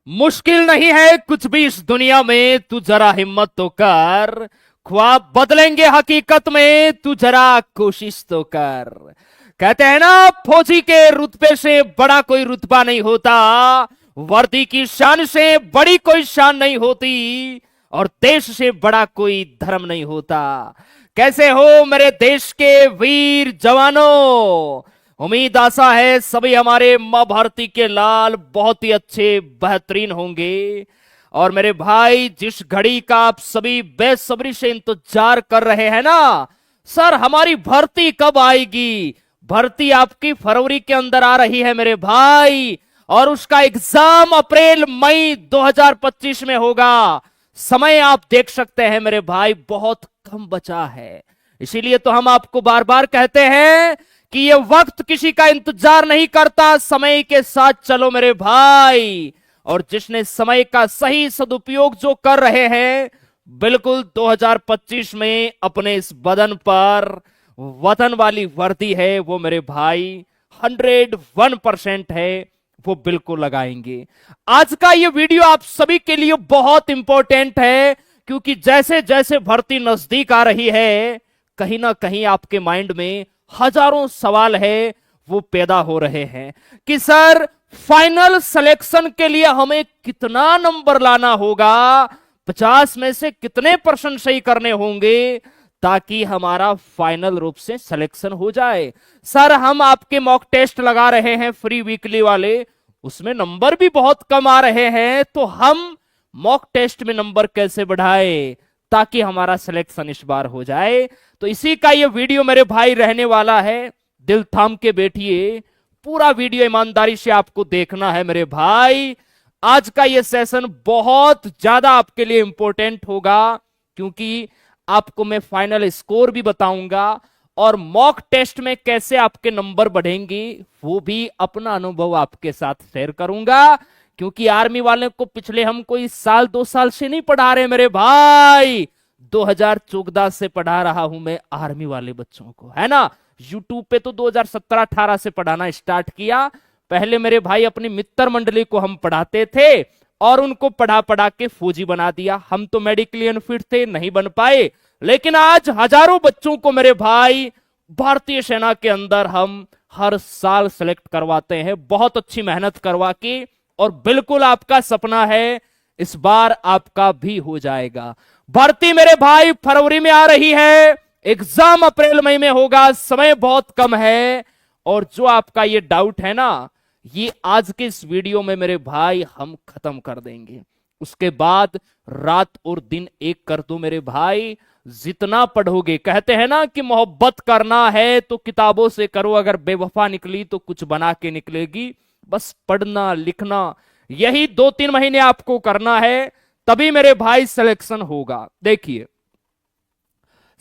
मुश्किल नहीं है कुछ भी इस दुनिया में, तू जरा हिम्मत तो कर। ख्वाब बदलेंगे हकीकत में, तू जरा कोशिश तो कर। कहते हैं ना, फौजी के रुतबे से बड़ा कोई रुतबा नहीं होता, वर्दी की शान से बड़ी कोई शान नहीं होती, और देश से बड़ा कोई धर्म नहीं होता। कैसे हो मेरे देश के वीर जवानों? उम्मीद आशा है सभी हमारे मां भारती के लाल बहुत ही अच्छे बेहतरीन होंगे। और मेरे भाई, जिस घड़ी का आप सभी बेसब्री से इंतजार कर रहे हैं ना, सर हमारी भर्ती कब आएगी? भर्ती आपकी फरवरी के अंदर आ रही है मेरे भाई, और उसका एग्जाम अप्रैल मई 2025 में होगा। समय आप देख सकते हैं मेरे भाई, बहुत कम बचा है। इसीलिए तो हम आपको बार बार कहते हैं कि ये वक्त किसी का इंतजार नहीं करता, समय के साथ चलो मेरे भाई। और जिसने समय का सही सदुपयोग जो कर रहे हैं, बिल्कुल 2025 में अपने इस बदन पर वतन वाली वर्दी है, वो मेरे भाई 101% है, वो बिल्कुल लगाएंगे। आज का ये वीडियो आप सभी के लिए बहुत इंपॉर्टेंट है, क्योंकि जैसे जैसे भर्ती नजदीक आ रही है, कहीं ना कहीं आपके माइंड में हजारों सवाल है वो पैदा हो रहे हैं कि सर फाइनल सिलेक्शन के लिए हमें कितना नंबर लाना होगा, 50 में से कितने परसेंट सही करने होंगे ताकि हमारा फाइनल रूप से सिलेक्शन हो जाए। सर हम आपके मॉक टेस्ट लगा रहे हैं फ्री वीकली वाले, उसमें नंबर भी बहुत कम आ रहे हैं, तो हम मॉक टेस्ट में नंबर कैसे बढ़ाए ताकि हमारा सिलेक्शन इस बार हो जाए। तो इसी का ये वीडियो मेरे भाई रहने वाला है। दिल थाम के बैठिए, पूरा वीडियो ईमानदारी से आपको देखना है मेरे भाई। आज का ये सेशन बहुत ज्यादा आपके लिए इंपॉर्टेंट होगा, क्योंकि आपको मैं फाइनल स्कोर भी बताऊंगा, और मॉक टेस्ट में कैसे आपके नंबर बढ़ेंगे वो भी अपना अनुभव आपके साथ शेयर करूंगा। क्योंकि आर्मी वाले को पिछले हम कोई साल 2 साल से नहीं पढ़ा रहे मेरे भाई, 2014 से पढ़ा रहा हूं मैं आर्मी वाले बच्चों को, है ना। यूट्यूब पे तो 2017-18 से पढ़ाना स्टार्ट किया। पहले मेरे भाई अपनी मित्र मंडली को हम पढ़ाते थे, और उनको पढ़ा पढ़ा के फौजी बना दिया। हम तो मेडिकली अनफिट थे, नहीं बन पाए, लेकिन आज हजारों बच्चों को मेरे भाई भारतीय सेना के अंदर हम हर साल सेलेक्ट करवाते हैं, बहुत अच्छी मेहनत करवा के। और बिल्कुल आपका सपना है, इस बार आपका भी हो जाएगा। भर्ती मेरे भाई फरवरी में आ रही है, एग्जाम अप्रैल मई में होगा, समय बहुत कम है। और जो आपका ये डाउट है ना, ये आज के इस वीडियो में मेरे भाई हम खत्म कर देंगे। उसके बाद रात और दिन एक कर दो मेरे भाई, जितना पढ़ोगे, कहते हैं ना कि मोहब्बत करना है तो किताबों से करो, अगर बेवफा निकली तो कुछ बना के निकलेगी। बस पढ़ना लिखना यही 2-3 महीने आपको करना है, तभी मेरे भाई सिलेक्शन होगा। देखिए,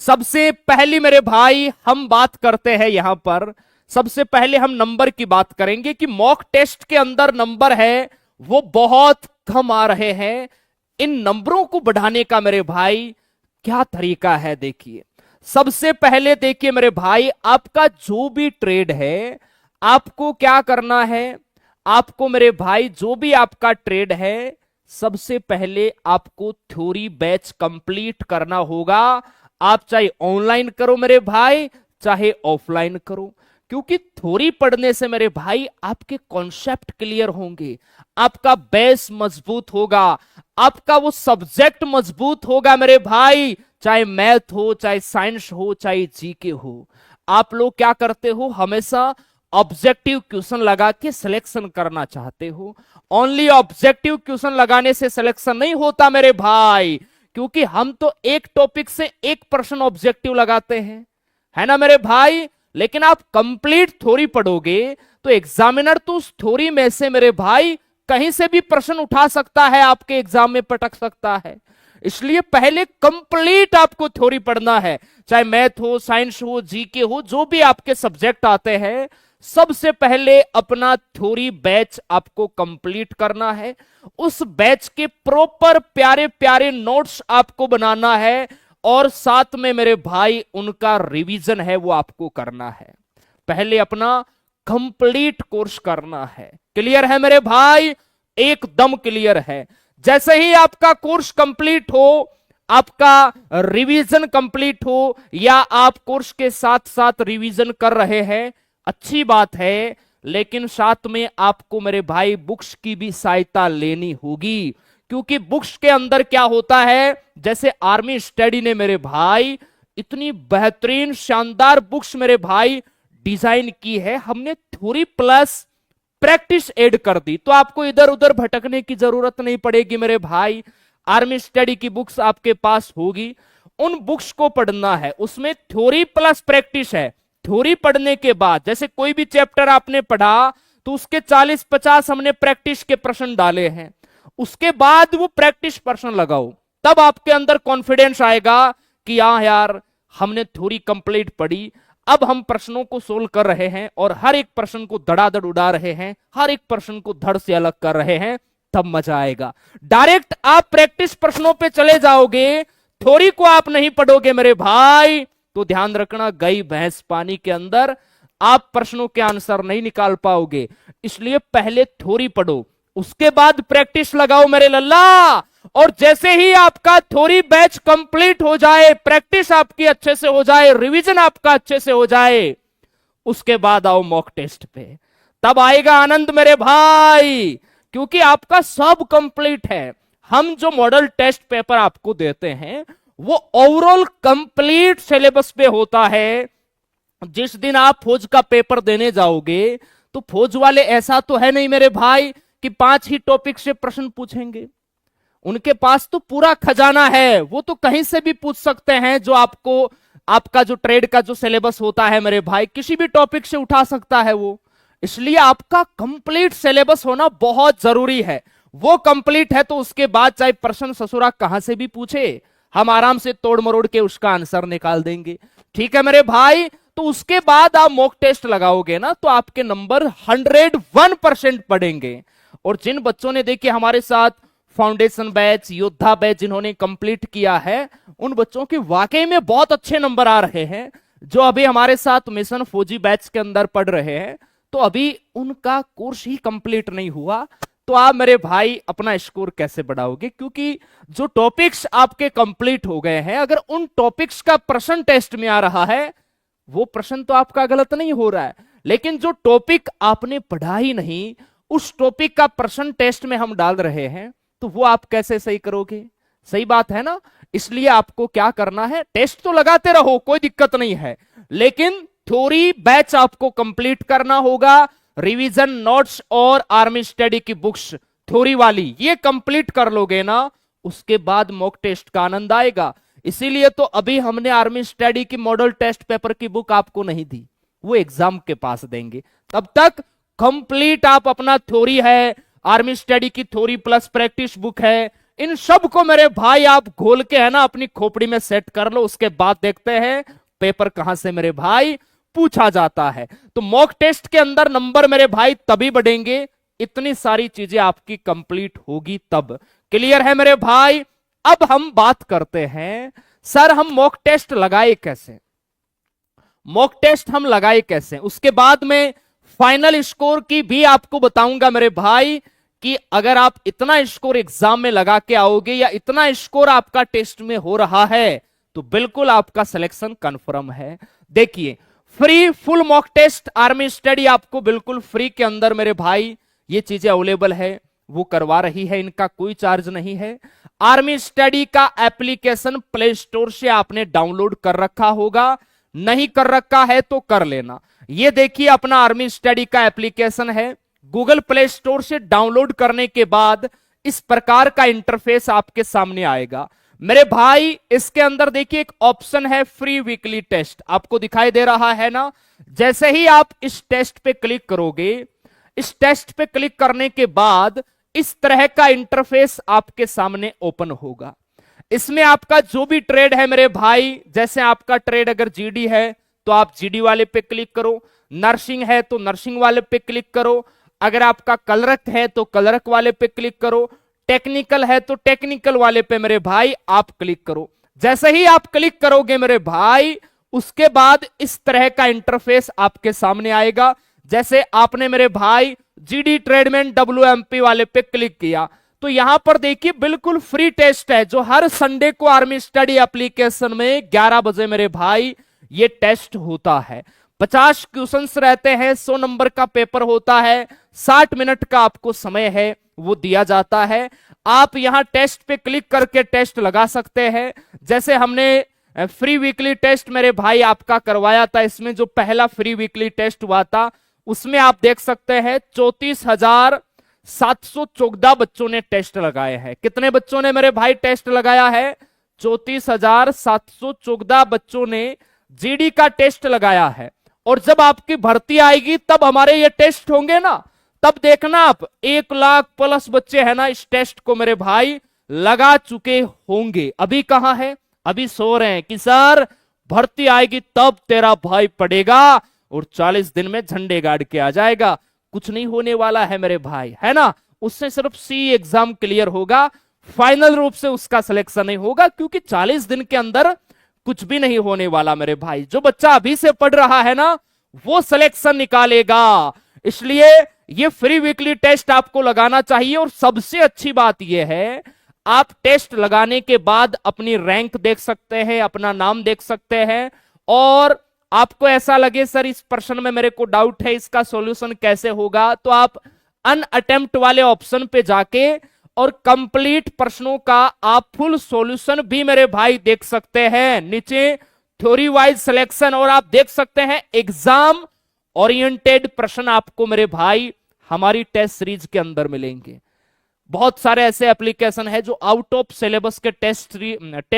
सबसे पहली मेरे भाई हम बात करते हैं यहां पर, सबसे पहले हम नंबर की बात करेंगे कि मॉक टेस्ट के अंदर नंबर है वो बहुत कम आ रहे हैं। इन नंबरों को बढ़ाने का मेरे भाई क्या तरीका है? देखिए, सबसे पहले देखिए मेरे भाई, आपका जो भी ट्रेड है, आपको क्या करना है? आपको मेरे भाई जो भी आपका ट्रेड है, सबसे पहले आपको थ्योरी बैच कंप्लीट करना होगा। आप चाहे ऑनलाइन करो मेरे भाई, चाहे ऑफलाइन करो, क्योंकि थ्योरी पढ़ने से मेरे भाई आपके कॉन्सेप्ट क्लियर होंगे, आपका बेस मजबूत होगा, आपका वो सब्जेक्ट मजबूत होगा मेरे भाई, चाहे मैथ हो, चाहे साइंस हो, चाहे जीके हो। आप लोग क्या करते हो, हमेशा ऑब्जेक्टिव क्वेश्चन लगा के सिलेक्शन करना चाहते हो। ओनली ऑब्जेक्टिव क्वेश्चन लगाने से सिलेक्शन नहीं होता मेरे भाई, क्योंकि हम तो एक टॉपिक से एक प्रश्न ऑब्जेक्टिव लगाते हैं, है ना मेरे भाई। लेकिन आप कंप्लीट थ्योरी पढ़ोगे तो एग्जामिनर तो उस थ्योरी में से मेरे भाई कहीं से भी प्रश्न उठा सकता है, आपके एग्जाम में पटक सकता है। इसलिए पहले कंप्लीट आपको थ्योरी पढ़ना है, चाहे मैथ हो, साइंस हो, जीके हो, जो भी आपके सब्जेक्ट आते हैं, सबसे पहले अपना थ्योरी बैच आपको कंप्लीट करना है। उस बैच के प्रॉपर प्यारे प्यारे नोट्स आपको बनाना है, और साथ में मेरे भाई उनका रिवीजन है वो आपको करना है। पहले अपना कंप्लीट कोर्स करना है। क्लियर है मेरे भाई? एकदम क्लियर है। जैसे ही आपका कोर्स कंप्लीट हो, आपका रिवीजन कंप्लीट हो, या आप कोर्स के साथ साथ रिवीजन कर रहे हैं, अच्छी बात है, लेकिन साथ में आपको मेरे भाई बुक्स की भी सहायता लेनी होगी। क्योंकि बुक्स के अंदर क्या होता है, जैसे आर्मी स्टडी ने मेरे भाई इतनी बेहतरीन शानदार बुक्स मेरे भाई डिजाइन की है, हमने थ्योरी प्लस प्रैक्टिस ऐड कर दी, तो आपको इधर उधर भटकने की जरूरत नहीं पड़ेगी मेरे भाई। आर्मी स्टडी की बुक्स आपके पास होगी, उन बुक्स को पढ़ना है, उसमें थ्योरी प्लस प्रैक्टिस है। थ्योरी पढ़ने के बाद जैसे कोई भी चैप्टर आपने पढ़ा तो उसके 40-50 हमने प्रैक्टिस के प्रश्न डाले हैं, उसके बाद वो प्रैक्टिस प्रश्न लगाओ, तब आपके अंदर कॉन्फिडेंस आएगा कि हाँ यार हमने थ्योरी कंप्लीट पढ़ी, अब हम प्रश्नों को सोल्व कर रहे हैं और हर एक प्रश्न को धड़ाधड़ उड़ा रहे हैं, हर एक प्रश्न को धड़ से अलग कर रहे हैं, तब मजा आएगा। डायरेक्ट आप प्रैक्टिस प्रश्नों पे चले जाओगे, थ्योरी को आप नहीं पढ़ोगे मेरे भाई, तो ध्यान रखना गई भैंस पानी के अंदर, आप प्रश्नों के आंसर नहीं निकाल पाओगे। इसलिए पहले थ्योरी पढ़ो, उसके बाद प्रैक्टिस लगाओ मेरे लल्ला। और जैसे ही आपका थ्योरी बैच कंप्लीट हो जाए, प्रैक्टिस आपकी अच्छे से हो जाए, रिवीजन आपका अच्छे से हो जाए, उसके बाद आओ मॉक टेस्ट पे, तब आएगा आनंद मेरे भाई, क्योंकि आपका सब कंप्लीट है। हम जो मॉडल टेस्ट पेपर आपको देते हैं वो ओवरऑल कंप्लीट सिलेबस पे होता है। जिस दिन आप फौज का पेपर देने जाओगे तो फौज वाले ऐसा तो है नहीं मेरे भाई कि 5 ही टॉपिक से प्रश्न पूछेंगे, उनके पास तो पूरा खजाना है, वो तो कहीं से भी पूछ सकते हैं। जो आपको आपका जो ट्रेड का जो सिलेबस होता है मेरे भाई, किसी भी टॉपिक से उठा सकता है वो। इसलिए आपका कंप्लीट सिलेबस होना बहुत जरूरी है। वो कंप्लीट है तो उसके बाद चाहे प्रश्न ससुरा कहां से भी पूछे, हम आराम से तोड़ मरोड़ के उसका आंसर निकाल देंगे। ठीक है मेरे भाई, तो उसके बाद आप मॉक टेस्ट लगाओगे ना तो आपके नंबर 101% पड़ेंगे। और जिन बच्चों ने देखिए हमारे साथ फाउंडेशन बैच, योद्धा बैच जिन्होंने कंप्लीट किया है, उन बच्चों के वाकई में बहुत अच्छे नंबर आ रहे हैं। जो अभी हमारे साथ मिशन फौजी बैच के अंदर पढ़ रहे हैं, तो अभी उनका कोर्स ही कंप्लीट नहीं हुआ, तो आप मेरे भाई अपना स्कोर कैसे बढ़ाओगे? क्योंकि जो टॉपिक्स आपके कंप्लीट हो गए हैं, अगर उन टॉपिक्स का प्रश्न टेस्ट में आ रहा है, वो प्रश्न तो आपका गलत नहीं हो रहा है, लेकिन जो टॉपिक आपने पढ़ा ही नहीं, उस टॉपिक का प्रश्न टेस्ट में हम डाल रहे हैं, तो वो आप कैसे सही करोगे? सही बात है ना। इसलिए आपको क्या करना है, टेस्ट तो लगाते रहो, कोई दिक्कत नहीं है, लेकिन थ्योरी बैच आपको कंप्लीट करना होगा। रिवीजन नोट्स और आर्मी स्टडी की बुक्स थ्योरी वाली ये कंप्लीट कर लोगे ना, उसके बाद मॉक टेस्ट का आनंद आएगा। इसीलिए तो अभी हमने आर्मी स्टडी की मॉडल टेस्ट पेपर की बुक आपको नहीं दी, वो एग्जाम के पास देंगे। तब तक कंप्लीट आप अपना थ्योरी है, आर्मी स्टडी की थ्योरी प्लस प्रैक्टिस बुक है, इन सब को मेरे भाई आप घोल के है ना अपनी खोपड़ी में सेट कर लो। उसके बाद देखते हैं पेपर कहां से मेरे भाई पूछा जाता है। तो मॉक टेस्ट के अंदर नंबर मेरे भाई तभी बढ़ेंगे, इतनी सारी चीजें आपकी कंप्लीट होगी तब। क्लियर है मेरे भाई? अब हम बात करते हैं, सर हम मॉक टेस्ट लगाए कैसे, मॉक टेस्ट हम लगाए कैसे, उसके बाद में फाइनल स्कोर की भी आपको बताऊंगा मेरे भाई, कि अगर आप इतना स्कोर एग्जाम में लगा के आओगे या इतना स्कोर आपका टेस्ट में हो रहा है, तो बिल्कुल आपका सिलेक्शन कंफर्म है। देखिए, free full mock test army study आपको बिल्कुल फ्री के अंदर मेरे भाई ये चीजें अवेलेबल है, वो करवा रही है, इनका कोई चार्ज नहीं है। आर्मी स्टडी का एप्लीकेशन प्ले स्टोर से आपने डाउनलोड कर रखा होगा, नहीं कर रखा है तो कर लेना। ये देखिए अपना आर्मी स्टडी का एप्लीकेशन है, गूगल प्ले स्टोर से डाउनलोड करने के बाद इस प्रकार का इंटरफेस आपके सामने आएगा मेरे भाई। इसके अंदर देखिए एक ऑप्शन है फ्री वीकली टेस्ट, आपको दिखाई दे रहा है ना। जैसे ही आप इस टेस्ट पे क्लिक करोगे, इस टेस्ट पे क्लिक करने के बाद इस तरह का इंटरफेस आपके सामने ओपन होगा। इसमें आपका जो भी ट्रेड है मेरे भाई, जैसे आपका ट्रेड अगर जीडी है तो आप जीडी वाले पे क्लिक करो, नर्सिंग है तो नर्सिंग वाले पे क्लिक करो, अगर आपका कलरक है तो कलरक वाले पे क्लिक करो, टेक्निकल है तो टेक्निकल वाले पे मेरे भाई आप क्लिक करो। जैसे ही आप क्लिक करोगे मेरे भाई, उसके बाद इस तरह का इंटरफेस आपके सामने आएगा। जैसे आपने मेरे भाई जीडी ट्रेडमैन WMP वाले पे क्लिक किया तो यहां पर देखिए बिल्कुल फ्री टेस्ट है जो हर संडे को आर्मी स्टडी एप्लीकेशन में 11 बजे मेरे भाई ये टेस्ट होता है। 50 क्वेश्चंस रहते हैं, 100 नंबर का पेपर होता है, 60 मिनट का आपको समय है वो दिया जाता है। आप यहां टेस्ट पे क्लिक करके टेस्ट लगा सकते हैं। जैसे हमने फ्री वीकली टेस्ट मेरे भाई आपका करवाया था, इसमें जो पहला फ्री वीकली टेस्ट हुआ था उसमें आप देख सकते हैं 34,714 बच्चों ने टेस्ट लगाए हैं। कितने बच्चों ने मेरे भाई टेस्ट लगाया है? 34,714 बच्चों ने जीडी का टेस्ट लगाया है। और जब आपकी भर्ती आएगी तब हमारे ये टेस्ट होंगे ना, तब देखना आप 1 लाख प्लस बच्चे हैं ना इस टेस्ट को मेरे भाई लगा चुके होंगे। अभी कहां है? अभी सो रहे हैं कि सर भर्ती आएगी तब तेरा भाई पढ़ेगा और 40 दिन में झंडे गाड़ के आ जाएगा। कुछ नहीं होने वाला है मेरे भाई, है ना। उससे सिर्फ सी एग्जाम क्लियर होगा, फाइनल रूप से उसका सिलेक्शन नहीं होगा, क्योंकि 40 दिन के अंदर कुछ भी नहीं होने वाला मेरे भाई। जो बच्चा अभी से पढ़ रहा है ना वो सिलेक्शन निकालेगा। इसलिए ये फ्री वीकली टेस्ट आपको लगाना चाहिए। और सबसे अच्छी बात यह है आप टेस्ट लगाने के बाद अपनी रैंक देख सकते हैं, अपना नाम देख सकते हैं। और आपको ऐसा लगे सर इस प्रश्न में मेरे को डाउट है, इसका सॉल्यूशन कैसे होगा, तो आप अन अटेम्प्ट वाले ऑप्शन पे जाके और कंप्लीट प्रश्नों का आप फुल सॉल्यूशन भी मेरे भाई देख सकते हैं। नीचे थ्योरी वाइज सिलेक्शन और आप देख सकते हैं एग्जाम ओरिएंटेड प्रश्न आपको मेरे भाई हमारी टेस्ट सीरीज के अंदर मिलेंगे। बहुत सारे ऐसे एप्लीकेशन है जो आउट ऑफ सिलेबस के टेस्ट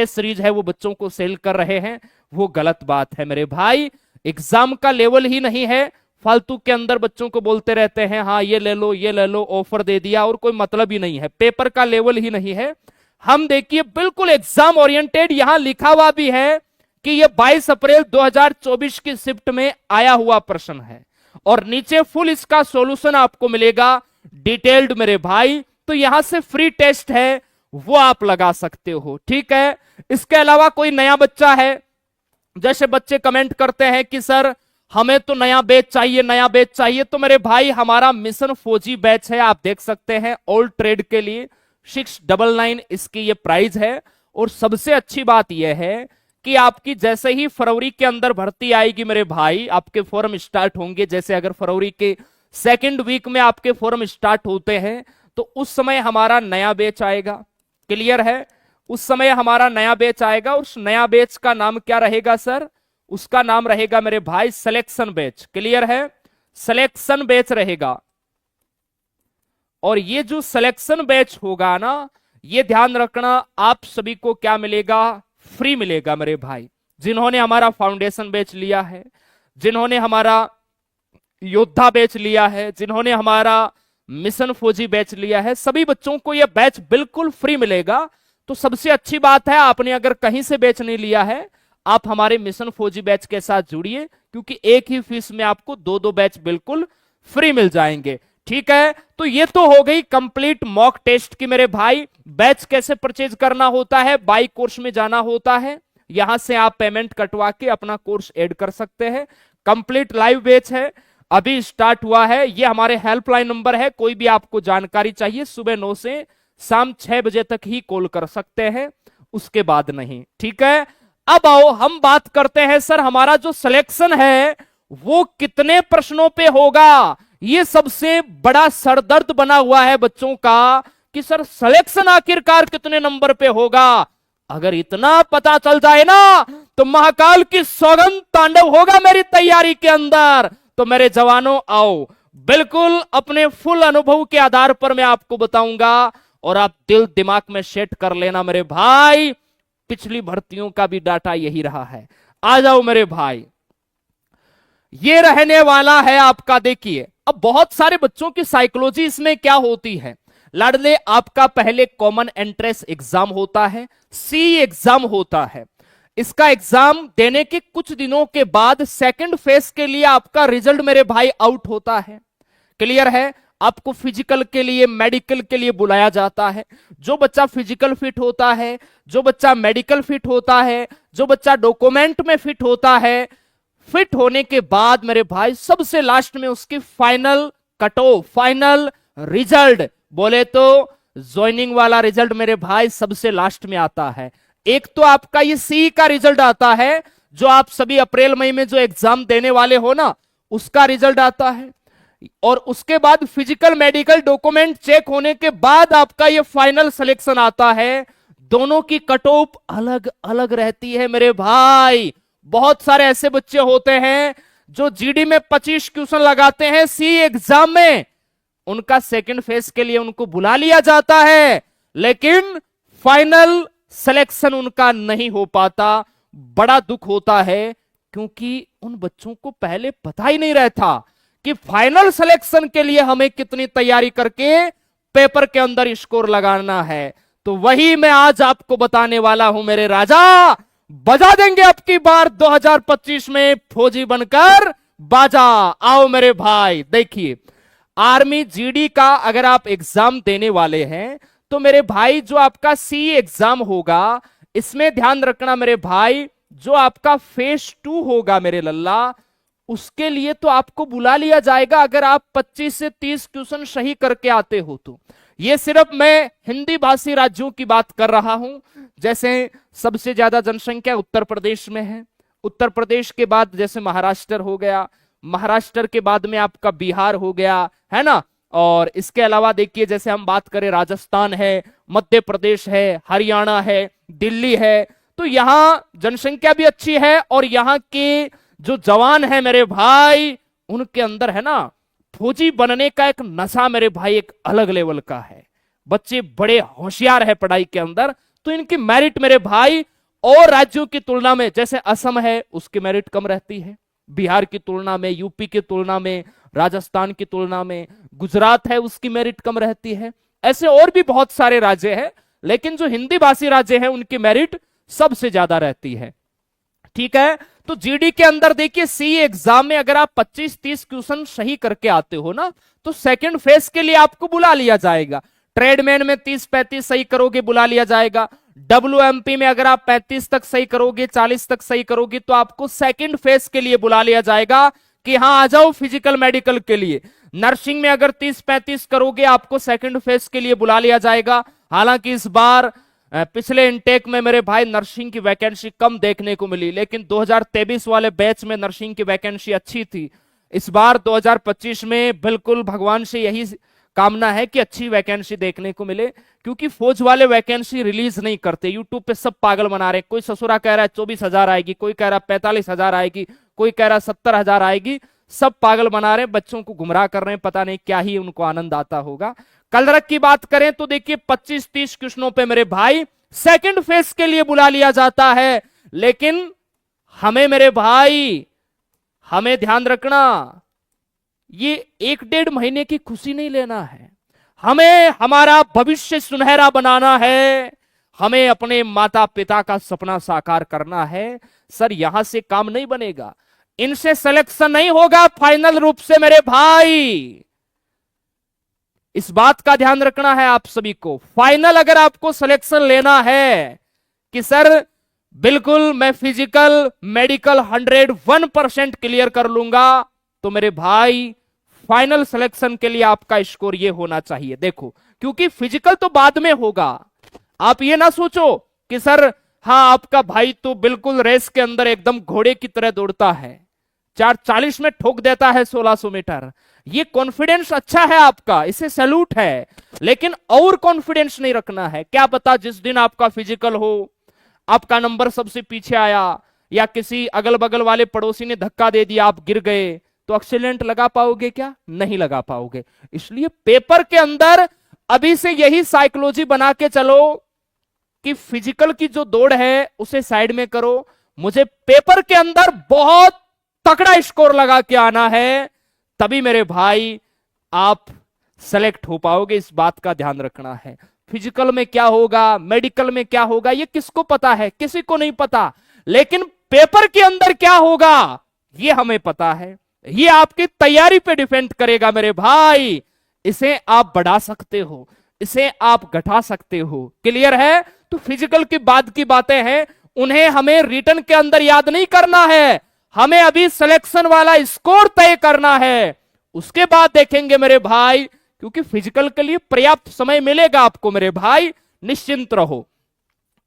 सीरीज है वो बच्चों को सेल कर रहे हैं, वो गलत बात है मेरे भाई। एग्जाम का लेवल ही नहीं है, फालतू के अंदर बच्चों को बोलते रहते हैं हाँ ये ले लो ये ले लो, ऑफर दे दिया और कोई मतलब ही नहीं है। पेपर का लेवल ही नहीं है। हम देखिए बिल्कुल एग्जाम ओरिएंटेड, यहां लिखा हुआ भी है कि ये 22 अप्रैल 2024 की शिफ्ट में आया हुआ प्रश्न है और नीचे फुल इसका सॉल्यूशन आपको मिलेगा डिटेल्ड मेरे भाई। तो यहां से फ्री टेस्ट है वो आप लगा सकते हो, ठीक है। इसके अलावा कोई नया बच्चा है, जैसे बच्चे कमेंट करते हैं कि सर हमें तो नया बैच चाहिए नया बैच चाहिए, तो मेरे भाई हमारा मिशन फौजी बैच है, आप देख सकते हैं ओल्ड ट्रेड के लिए 699 इसकी ये प्राइस है। और सबसे अच्छी बात यह है कि आपकी जैसे ही फरवरी के अंदर भर्ती आएगी मेरे भाई, आपके फॉर्म स्टार्ट होंगे। जैसे अगर फरवरी के 2nd वीक में आपके फॉर्म स्टार्ट होते हैं तो उस समय हमारा नया बैच आएगा, क्लियर है। उस समय हमारा नया बैच आएगा। उस नया बैच का नाम क्या रहेगा सर? उसका नाम रहेगा मेरे भाई सिलेक्शन बैच, क्लियर है। सिलेक्शन बैच रहेगा। और ये जो सिलेक्शन बैच होगा ना, ये ध्यान रखना आप सभी को क्या मिलेगा? फ्री मिलेगा मेरे भाई। जिन्होंने हमारा फाउंडेशन बैच लिया है, जिन्होंने हमारा योद्धा बैच लिया है, जिन्होंने हमारा मिशन फौजी बैच लिया है, सभी बच्चों को यह बैच बिल्कुल फ्री मिलेगा। तो सबसे अच्छी बात है आपने अगर कहीं से बैच नहीं लिया है, आप हमारे मिशन फौजी बैच के साथ जुड़िए, क्योंकि एक ही फीस में आपको 2 बैच बिल्कुल फ्री मिल जाएंगे, ठीक है। तो ये तो हो गई कंप्लीट मॉक टेस्ट की मेरे भाई। बैच कैसे परचेज करना होता है? बाई कोर्स में जाना होता है, यहां से आप पेमेंट कटवा के अपना कोर्स ऐड कर सकते हैं। कंप्लीट लाइव बैच है, अभी स्टार्ट हुआ है। ये हमारे हेल्पलाइन नंबर है, कोई भी आपको जानकारी चाहिए सुबह 9 से शाम 6 बजे तक ही कॉल कर सकते हैं, उसके बाद नहीं, ठीक है। अब आओ हम बात करते हैं सर हमारा जो सिलेक्शन है वो कितने प्रश्नों पे होगा। ये सबसे बड़ा सरदर्द बना हुआ है बच्चों का कि सर सिलेक्शन आखिरकार कितने नंबर पे होगा। अगर इतना पता चल जाए ना तो महाकाल की सौगंध तांडव होगा मेरी तैयारी के अंदर। तो मेरे जवानों आओ, बिल्कुल अपने फुल अनुभव के आधार पर मैं आपको बताऊंगा और आप दिल दिमाग में सेट कर लेना मेरे भाई। पिछली भर्तियों का भी डाटा यही रहा है। आ जाओ मेरे भाई, ये रहने वाला है आपका। देखिए अब बहुत सारे बच्चों की साइकोलॉजी इसमें क्या होती है लाडले, आपका पहले कॉमन एंट्रेंस एग्जाम होता है, सी एग्जाम होता है। इसका एग्जाम देने के कुछ दिनों के बाद सेकंड फेज के लिए आपका रिजल्ट मेरे भाई आउट होता है, क्लियर है। आपको फिजिकल के लिए मेडिकल के लिए बुलाया जाता है। जो बच्चा फिजिकल फिट होता है, जो बच्चा मेडिकल फिट होता है, जो बच्चा डॉक्यूमेंट में फिट होता है, फिट होने के बाद मेरे भाई सबसे लास्ट में उसकी final cut off, final result बोले तो ज्वाइनिंग वाला रिजल्ट मेरे भाई सबसे लास्ट में आता है। एक तो आपका ये सी का रिजल्ट आता है, जो आप सभी अप्रैल मई में जो एग्जाम देने वाले हो ना, उसका रिजल्ट आता है। और उसके बाद फिजिकल मेडिकल डॉक्यूमेंट चेक होने के बाद आपका ये फाइनल सिलेक्शन आता है। दोनों की कट ऑफ अलग अलग रहती है मेरे भाई। बहुत सारे ऐसे बच्चे होते हैं जो जीडी में 25 क्वेश्चन लगाते हैं, सी एग्जाम में उनका सेकंड फेज के लिए उनको बुला लिया जाता है, लेकिन फाइनल सिलेक्शन उनका नहीं हो पाता। बड़ा दुख होता है, क्योंकि उन बच्चों को पहले पता ही नहीं रहता कि फाइनल सिलेक्शन के लिए हमें कितनी तैयारी करके पेपर के अंदर स्कोर लगाना है। तो वही मैं आज आपको बताने वाला हूं मेरे राजा। बजा देंगे अब की बार 2025 में फौजी बनकर बाजा। आओ मेरे भाई, देखिए आर्मी जीडी का अगर आप एग्जाम देने वाले हैं तो मेरे भाई जो आपका सी एग्जाम होगा, इसमें ध्यान रखना मेरे भाई, जो आपका फेज 2 होगा मेरे लल्ला, उसके लिए तो आपको बुला लिया जाएगा अगर आप 25 से 30 क्वेश्चन सही करके आते हो तो। ये सिर्फ मैं हिंदी भाषी राज्यों की बात कर रहा हूं। जैसे सबसे ज्यादा जनसंख्या उत्तर प्रदेश में है, उत्तर प्रदेश के बाद जैसे महाराष्ट्र हो गया, महाराष्ट्र के बाद में आपका बिहार हो गया, है ना। और इसके अलावा देखिए जैसे हम बात करें राजस्थान है, मध्य प्रदेश है, हरियाणा है, दिल्ली है, तो यहां जनसंख्या भी अच्छी है और यहाँ के जो जवान है मेरे भाई, उनके अंदर है ना फौजी बनने का एक नशा मेरे भाई एक अलग लेवल का है। बच्चे बड़े होशियार है पढ़ाई के अंदर, तो इनकी मेरिट मेरे भाई और राज्यों की तुलना में, जैसे असम है उसकी मेरिट कम रहती है, बिहार की तुलना में, यूपी की तुलना में, राजस्थान की तुलना में, गुजरात है उसकी मेरिट कम रहती है। ऐसे और भी बहुत सारे राज्य हैं, लेकिन जो हिंदी भाषी राज्य हैं उनकी मेरिट सबसे ज्यादा रहती है। ठीक है, तो जीडी के अंदर देखिए सी एग्जाम में अगर आप 25-30 क्वेश्चन सही करके आते हो ना, तो सेकंड फेज के लिए आपको बुला लिया जाएगा। ट्रेडमैन में 30-35 सही करोगे बुला लिया जाएगा। डब्ल्यूएमपी में अगर आप 35 तक सही करोगे, 40 तक सही करोगे, तो आपको सेकंड फेज के लिए बुला लिया जाएगा कि हाँ आ जाओ फिजिकल मेडिकल के लिए। नर्सिंग में अगर 30-35 करोगे, आपको सेकंड फेज के लिए बुला लिया जाएगा। हालांकि इस बार पिछले इनटेक में मेरे भाई नर्सिंग की वैकेंसी कम देखने को मिली, लेकिन 2023 वाले बैच में नर्सिंग की वैकेंसी अच्छी थी। इस बार 2025 में बिल्कुल भगवान से यही कामना है कि अच्छी वैकेंसी देखने को मिले, क्योंकि फौज वाले वैकेंसी रिलीज नहीं करते। यूट्यूब पे सब पागल बना रहे हैं, कोई ससुरा कह रहा है 24,000 आएगी, कोई कह रहा है 45,000 आएगी, कोई कह रहा है 70,000 आएगी। सब पागल बना रहे हैं, बच्चों को गुमराह कर रहे हैं, पता नहीं क्या ही उनको आनंद आता होगा। कलरक की बात करें तो देखिए 25-30 क्वेश्चनों पे मेरे भाई सेकंड फेज के लिए बुला लिया जाता है। लेकिन हमें मेरे भाई, हमें ध्यान रखना, ये 1-1.5 महीने की खुशी नहीं लेना है, हमें हमारा भविष्य सुनहरा बनाना है, हमें अपने माता पिता का सपना साकार करना है। सर यहां से काम नहीं बनेगा, इनसे सिलेक्शन नहीं होगा फाइनल रूप से मेरे भाई। इस बात का ध्यान रखना है आप सभी को। फाइनल अगर आपको सिलेक्शन लेना है कि सर बिल्कुल मैं फिजिकल मेडिकल 101% क्लियर कर लूंगा, तो मेरे भाई फाइनल सिलेक्शन के लिए आपका स्कोर ये होना चाहिए। देखो, क्योंकि फिजिकल तो बाद में होगा। आप ये ना सोचो कि सर हाँ आपका भाई तो बिल्कुल रेस के अंदर एकदम घोड़े की तरह दौड़ता है, 4:40 में ठोक देता है 1600 मीटर। ये कॉन्फिडेंस अच्छा है आपका, इसे सैल्यूट है, लेकिन और कॉन्फिडेंस नहीं रखना है। क्या पता जिस दिन आपका फिजिकल हो, आपका नंबर सबसे पीछे आया, या किसी अगल बगल वाले पड़ोसी ने धक्का दे दिया, आप गिर गए, तो एक्सीलेंट लगा पाओगे क्या? नहीं लगा पाओगे। इसलिए पेपर के अंदर अभी से यही साइकोलॉजी बना के चलो कि फिजिकल की जो दौड़ है उसे साइड में करो, मुझे पेपर के अंदर बहुत तगड़ा स्कोर लगा के आना है, तभी मेरे भाई आप सेलेक्ट हो पाओगे। इस बात का ध्यान रखना है। फिजिकल में क्या होगा, मेडिकल में क्या होगा, ये किसको पता है? किसी को नहीं पता। लेकिन पेपर के अंदर क्या होगा ये हमें पता है। ये आपकी तैयारी पे डिपेंड करेगा मेरे भाई। इसे आप बढ़ा सकते हो, इसे आप घटा सकते हो। क्लियर है? तो फिजिकल की बाद की बातें हैं, उन्हें हमें रिटन के अंदर याद नहीं करना है, हमें अभी सिलेक्शन वाला स्कोर तय करना है, उसके बाद देखेंगे मेरे भाई, क्योंकि फिजिकल के लिए पर्याप्त समय मिलेगा आपको मेरे भाई, निश्चिंत रहो।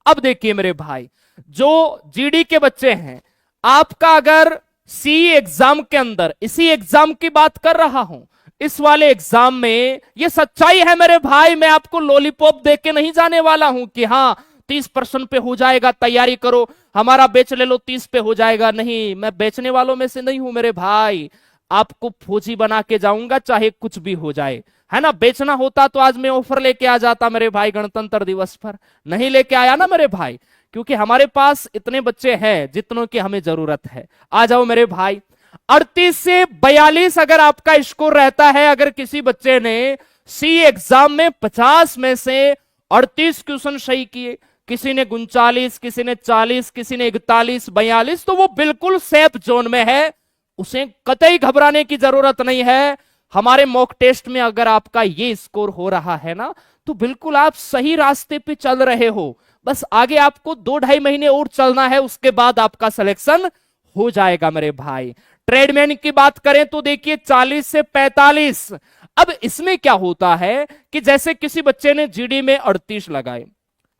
अब देखिए मेरे भाई, जो जीडी के बच्चे हैं, आपका अगर सी एग्जाम के अंदर, इसी एग्जाम की बात कर रहा हूं, इस वाले एग्जाम में ये सच्चाई है मेरे भाई, मैं आपको लॉलीपॉप दे के नहीं जाने वाला हूं कि हां 30% पे हो जाएगा, तैयारी करो, हमारा बैच ले लो 30 पे हो जाएगा। नहीं, मैं बेचने वालों में से नहीं हूं मेरे भाई, आपको फौजी बना के जाऊंगा चाहे कुछ भी हो जाए, है ना। बेचना होता तो आज मैं ऑफर लेके आ जाता मेरे भाई गणतंत्र दिवस पर, नहीं लेके आया ना मेरे भाई, क्योंकि हमारे पास इतने बच्चे हैं जितनों की हमें जरूरत है। आ जाओ मेरे भाई, 38 से 42 अगर आपका स्कोर रहता है, अगर किसी बच्चे ने सी एग्जाम में 50 में से 38 क्वेश्चन सही किए, किसी ने 39, किसी ने 40, किसी ने 41, 42, तो वो बिल्कुल सेफ जोन में है, उसे कतई घबराने की जरूरत नहीं है। हमारे मॉक टेस्ट में अगर आपका ये स्कोर हो रहा है ना, तो बिल्कुल आप सही रास्ते पे चल रहे हो, बस आगे आपको 2-2.5 महीने और चलना है, उसके बाद आपका सिलेक्शन हो जाएगा मेरे भाई। ट्रेडमैन की बात करें तो देखिए 40 से 45। अब इसमें क्या होता है कि जैसे किसी बच्चे ने जीडी में 38 लगाए,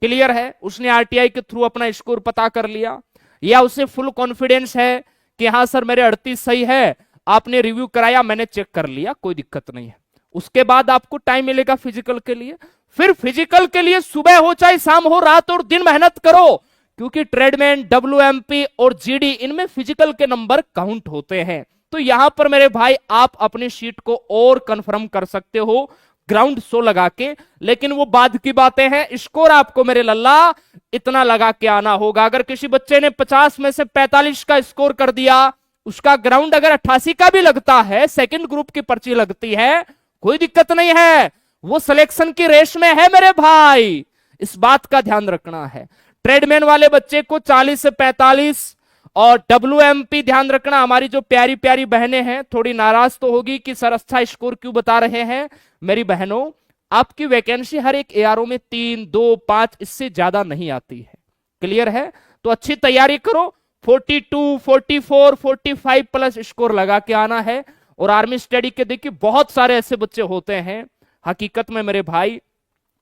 क्लियर है, उसने आरटीआई के थ्रू अपना स्कोर पता कर लिया, या उसे फुल कॉन्फिडेंस है कि हाँ सर मेरे 38 सही है, आपने रिव्यू कराया, मैंने चेक कर लिया, कोई दिक्कत नहीं है। उसके बाद आपको टाइम मिलेगा फिजिकल के लिए, फिर फिजिकल के लिए सुबह हो चाहे शाम हो, रात और दिन मेहनत करो, क्योंकि ट्रेडमैन, डब्ल्यूएमपी और जीडी, इनमें फिजिकल के नंबर काउंट होते हैं। तो यहां पर मेरे भाई आप अपनी शीट को और कंफर्म कर सकते हो ग्राउंड 100 लगा के, लेकिन वो बाद की बातें हैं। स्कोर आपको मेरे लल्ला इतना लगा के आना होगा। अगर किसी बच्चे ने 50 में से 45 का स्कोर कर दिया, उसका ग्राउंड अगर 88 का भी लगता है, सेकंड ग्रुप की पर्ची लगती है, कोई दिक्कत नहीं है, वो सिलेक्शन की रेस में है मेरे भाई, इस बात का ध्यान रखना है। ट्रेडमैन वाले बच्चे को 40 से 45, और डब्ल्यूएमपी ध्यान रखना, हमारी जो प्यारी प्यारी बहनें हैं थोड़ी नाराज तो होगी कि सर अच्छा स्कोर क्यों बता रहे हैं। मेरी बहनों, आपकी वैकेंसी हर एक एआरओ में 3, 2, 5 इससे ज्यादा नहीं आती है, क्लियर है। तो अच्छी तैयारी करो, 42, 44, 45 प्लस स्कोर लगा के आना है। और आर्मी स्टडी के देखिए बहुत सारे ऐसे बच्चे होते हैं, हकीकत में मेरे भाई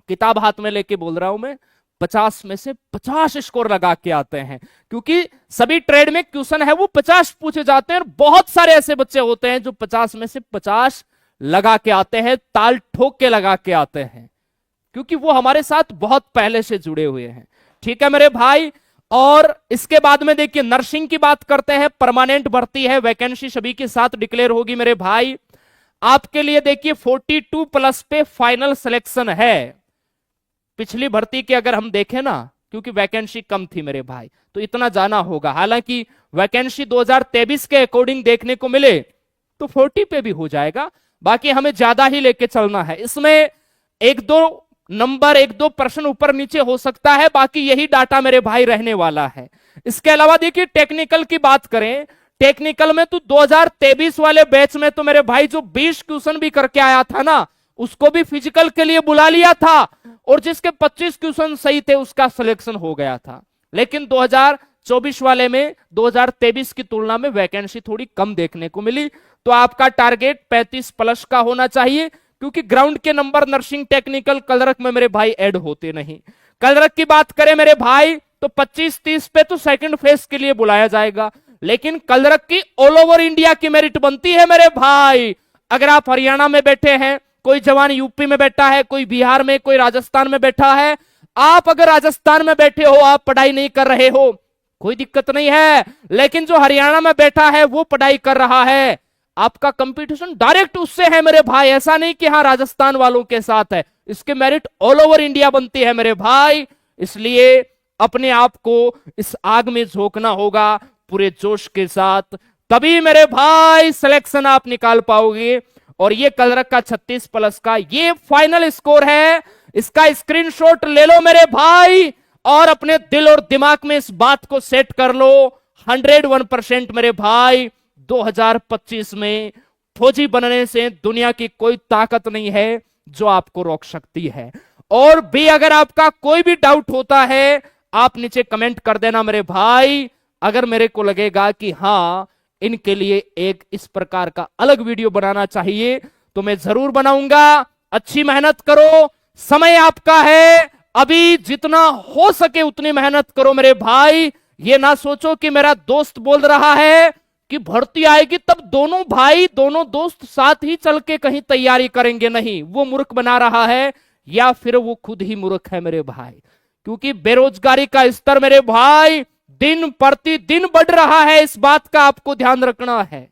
किताब हाथ में लेके बोल रहा हूं मैं, 50 में से 50 स्कोर लगा के आते हैं, क्योंकि सभी ट्रेड में क्वेश्चन है वो 50 पूछे जाते हैं, और बहुत सारे ऐसे बच्चे होते हैं जो 50 में से 50 लगा के आते हैं, ताल ठोक के लगा के आते हैं, क्योंकि वो हमारे साथ बहुत पहले से जुड़े हुए हैं। ठीक है मेरे भाई। और इसके बाद में देखिए नर्सिंग की बात करते हैं, परमानेंट भर्ती है, वैकेंसी सभी के साथ डिक्लेयर होगी मेरे भाई। आपके लिए देखिए 42 प्लस पे फाइनल सिलेक्शन है। पिछली भर्ती के अगर हम देखें ना, क्योंकि वैकेंसी कम थी मेरे भाई, तो इतना जाना होगा, हालांकि वैकेंसी 2023 के अकॉर्डिंग देखने को मिले तो 40 पे भी हो जाएगा, बाकी हमें ज्यादा ही लेके चलना है। इसमें 1-2 नंबर, 1-2 प्रश्न ऊपर नीचे हो सकता है, बाकी यही डाटा मेरे भाई रहने वाला है। इसके अलावा देखिए टेक्निकल की बात करें, टेक्निकल में तो 2023 वाले बैच में तो मेरे भाई जो 20 क्वेश्चन भी करके आया था ना, उसको भी फिजिकल के लिए बुला लिया था, और जिसके 25 क्वेश्चन सही थे उसका सिलेक्शन हो गया था। लेकिन 2024 वाले में 2023 की तुलना में वैकेंसी थोड़ी कम देखने को मिली, तो आपका टारगेट 35 प्लस का होना चाहिए, क्योंकि ग्राउंड के नंबर नर्सिंग, टेक्निकल, कलरक में मेरे भाई ऐड होते नहीं। कलरक की बात करें मेरे भाई तो 25-30 पे तो सेकंड फेज के लिए बुलाया जाएगा, लेकिन कलरक की ऑल ओवर इंडिया की मेरिट बनती है मेरे भाई। अगर आप हरियाणा में बैठे हैं, कोई जवान यूपी में बैठा है, कोई बिहार में, कोई राजस्थान में बैठा है, आप अगर राजस्थान में बैठे हो, आप पढ़ाई नहीं कर रहे हो, कोई दिक्कत नहीं है, लेकिन जो हरियाणा में बैठा है वो पढ़ाई कर रहा है, आपका कंपटीशन डायरेक्ट उससे है मेरे भाई, ऐसा नहीं कि हाँ राजस्थान वालों के साथ है, इसके मेरिट ऑल ओवर इंडिया बनती है मेरे भाई। इसलिए अपने आप को इस आग में झोंकना होगा पूरे जोश के साथ, तभी मेरे भाई सिलेक्शन आप निकाल पाओगे। और ये कलरक का 36 प्लस का ये फाइनल स्कोर है, इसका स्क्रीनशॉट ले लो मेरे भाई, और अपने दिल और दिमाग में इस बात को सेट कर लो 101% मेरे भाई, 2025 में फौजी बनने से दुनिया की कोई ताकत नहीं है जो आपको रोक सकती है। और भी अगर आपका कोई भी डाउट होता है, आप नीचे कमेंट कर देना मेरे भाई। अगर मेरे को लगेगा कि हाँ इनके लिए एक इस प्रकार का अलग वीडियो बनाना चाहिए, तो मैं जरूर बनाऊंगा। अच्छी मेहनत करो, समय आपका है, अभी जितना हो सके उतनी मेहनत करो मेरे भाई। ये ना सोचो कि मेरा दोस्त बोल रहा है कि भर्ती आएगी तब दोनों भाई दोनों दोस्त साथ ही चल के कहीं तैयारी करेंगे, नहीं, वो मूर्ख बना रहा है या फिर वो खुद ही मूर्ख है मेरे भाई। क्योंकि बेरोजगारी का स्तर मेरे भाई दिन प्रतिदिन बढ़ रहा है, इस बात का आपको ध्यान रखना है।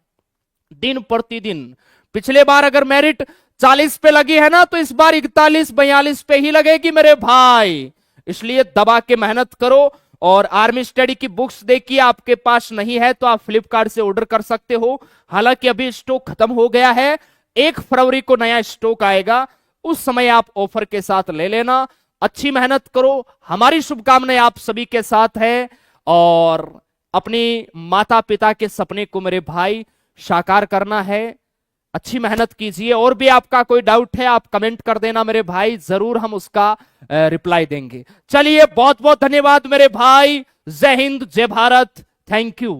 दिन प्रतिदिन, पिछले बार अगर मेरिट 40 पे लगी है ना, तो इस बार 41-42 पे ही लगेगी मेरे भाई। इसलिए दबा के मेहनत करो। और आर्मी स्टडी की बुक्स देखिए, आपके पास नहीं है तो आप फ्लिपकार्ट से ऑर्डर कर सकते हो। हालांकि अभी स्टॉक खत्म हो गया है, 1 फरवरी को नया स्टॉक आएगा, उस समय आप ऑफर के साथ ले लेना। अच्छी मेहनत करो, हमारी शुभकामनाएं आप सभी के साथ है। और अपनी माता पिता के सपने को मेरे भाई साकार करना है। अच्छी मेहनत कीजिए। और भी आपका कोई डाउट है आप कमेंट कर देना मेरे भाई, जरूर हम उसका रिप्लाई देंगे। चलिए, बहुत बहुत धन्यवाद मेरे भाई। जय हिंद, जय भारत, थैंक यू।